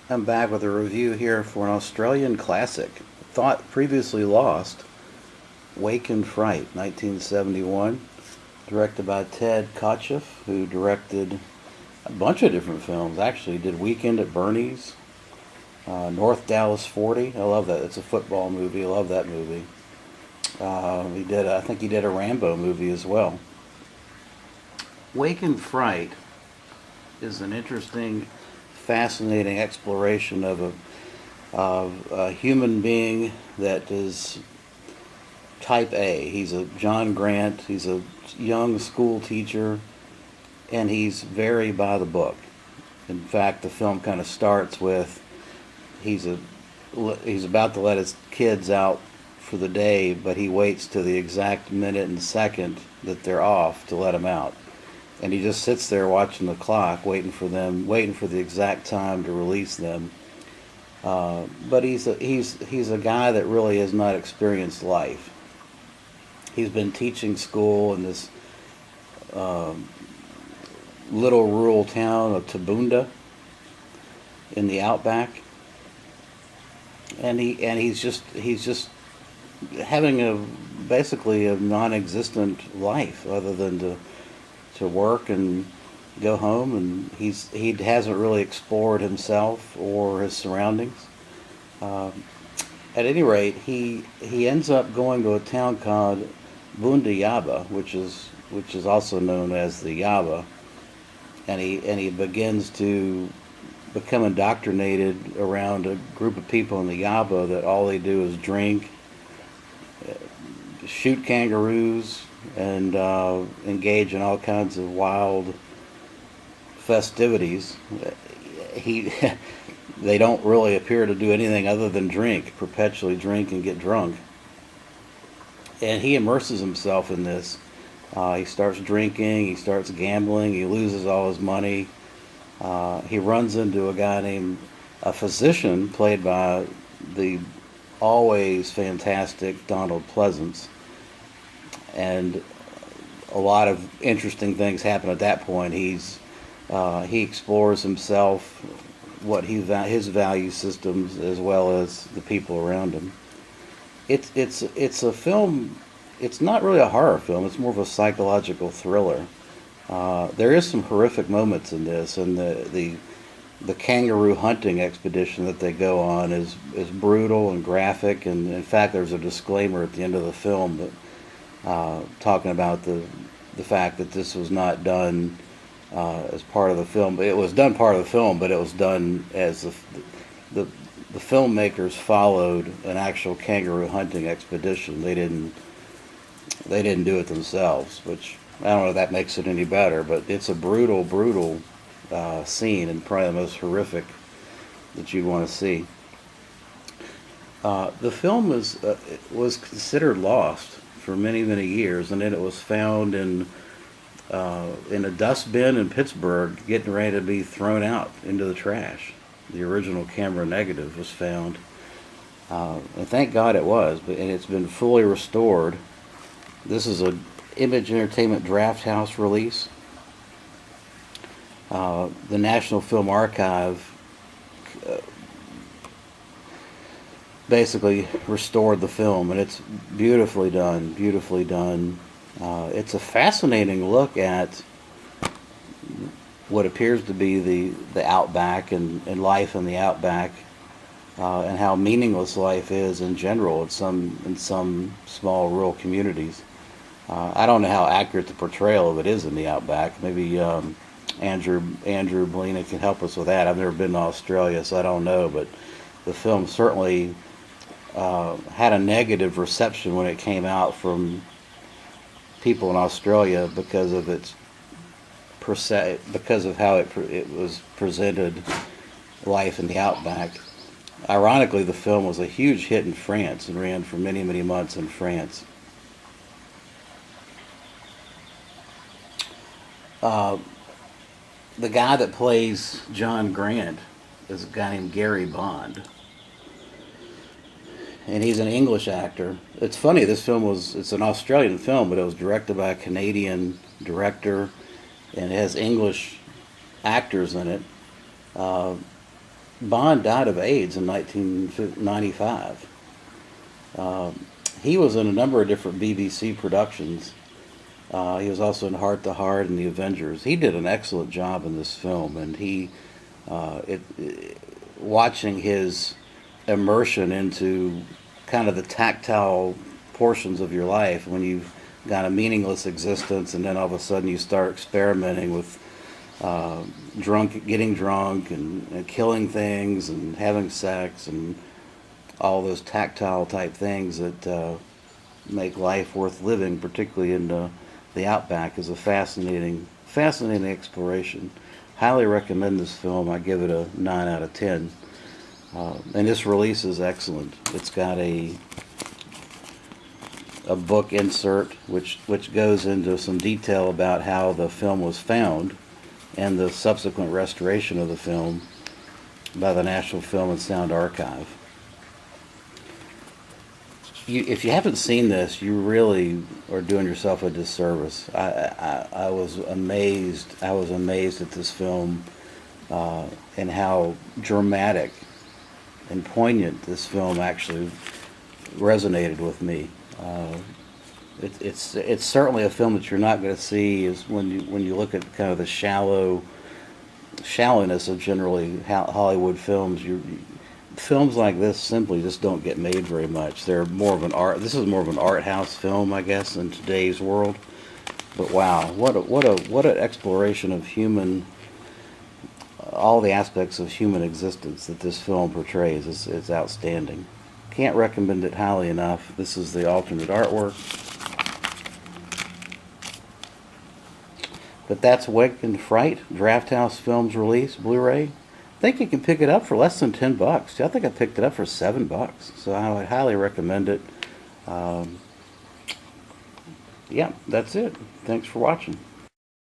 I'm back with a review here for an Australian classic, thought previously lost, Wake and Fright, 1971, directed by Ted Kotcheff, who directed a bunch of different films. Actually, did Weekend at Bernie's, North Dallas 40. I love that. It's a football movie. I love that movie. I think he did a Rambo movie as well. Wake and Fright is an interesting, fascinating exploration of a human being that is type A. He's a John Grant. He's a young school teacher, and he's very by the book. In fact, the film kind of starts with he's about to let his kids out for the day, but he waits to the exact minute and second that they're off to let them out. And he just sits there watching the clock, waiting for the exact time to release them. But he's a guy that really has not experienced life. He's been teaching school in this little rural town of Tabunda in the outback, and he's just having basically a non-existent life other than to work and go home, and he hasn't really explored himself or his surroundings. At any rate, he ends up going to a town called Bunda Yaba, which is also known as the Yaba, and he begins to become indoctrinated around a group of people in the Yaba that all they do is drink, shoot kangaroos, and engage in all kinds of wild festivities. They don't really appear to do anything other than perpetually drink and get drunk. And he immerses himself in this. He starts drinking, he starts gambling, he loses all his money. He runs into a physician played by the always fantastic Donald Pleasance. And a lot of interesting things happen at that point. He explores himself, his value systems, as well as the people around him. It's a film. It's not really a horror film. It's more of a psychological thriller. There is some horrific moments in this, and the kangaroo hunting expedition that they go on is brutal and graphic. And in fact, there's a disclaimer at the end of the film that talking about the fact that this was not done as part of the film. It was done part of the film, but it was done as the filmmakers followed an actual kangaroo hunting expedition. They didn't do it themselves, which I don't know if that makes it any better, but it's a brutal scene, and probably the most horrific that you'd want to see. The film was considered lost for many years, and then it was found in a dustbin in Pittsburgh, getting ready to be thrown out into the trash. The original camera negative was found, and thank God it was. And it's been fully restored. This is a Image Entertainment Drafthouse release. The National Film Archive basically restored the film, and it's beautifully done. It's a fascinating look at what appears to be the outback and life in the outback, and how meaningless life is in general in some small rural communities. I don't know how accurate the portrayal of it is in the outback. Maybe Andrew Molina can help us with that. I've never been to Australia, so I don't know, but the film certainly had a negative reception when it came out from people in Australia because of how it was presented, life in the outback. Ironically, the film was a huge hit in France and ran for many months in France. The guy that plays John Grant is a guy named Gary Bond, and he's an English actor. It's funny, it's an Australian film, but it was directed by a Canadian director, and it has English actors in it. Bond died of AIDS in 1995. He was in a number of different BBC productions. He was also in Heart to Heart and The Avengers. He did an excellent job in this film, and watching his immersion into kind of the tactile portions of your life when you've got a meaningless existence, and then all of a sudden you start experimenting with getting drunk and killing things and having sex and all those tactile type things that make life worth living, particularly in the outback, is a fascinating exploration. Highly recommend this film. I give it a 9 out of 10. And this release is excellent. It's got a book insert which goes into some detail about how the film was found and the subsequent restoration of the film by the National Film and Sound Archive. If you haven't seen this, you really are doing yourself a disservice. I was amazed. I was amazed at this film and how dramatic and poignant this film actually resonated with me. It's certainly a film that you're not going to see is when you look at kind of the shallowness of generally Hollywood films. Films like this simply just don't get made very much. They're more of an art. This is more of an art house film, I guess, in today's world. But wow, what an exploration of all the aspects of human existence that this film portrays. It's outstanding. Can't recommend it highly enough. This is the alternate artwork. But that's Wake and Fright, Drafthouse Films release, Blu Ray. I think you can pick it up for less than $10. I think I picked it up for $7, so I would highly recommend it. Yeah, that's it. Thanks for watching.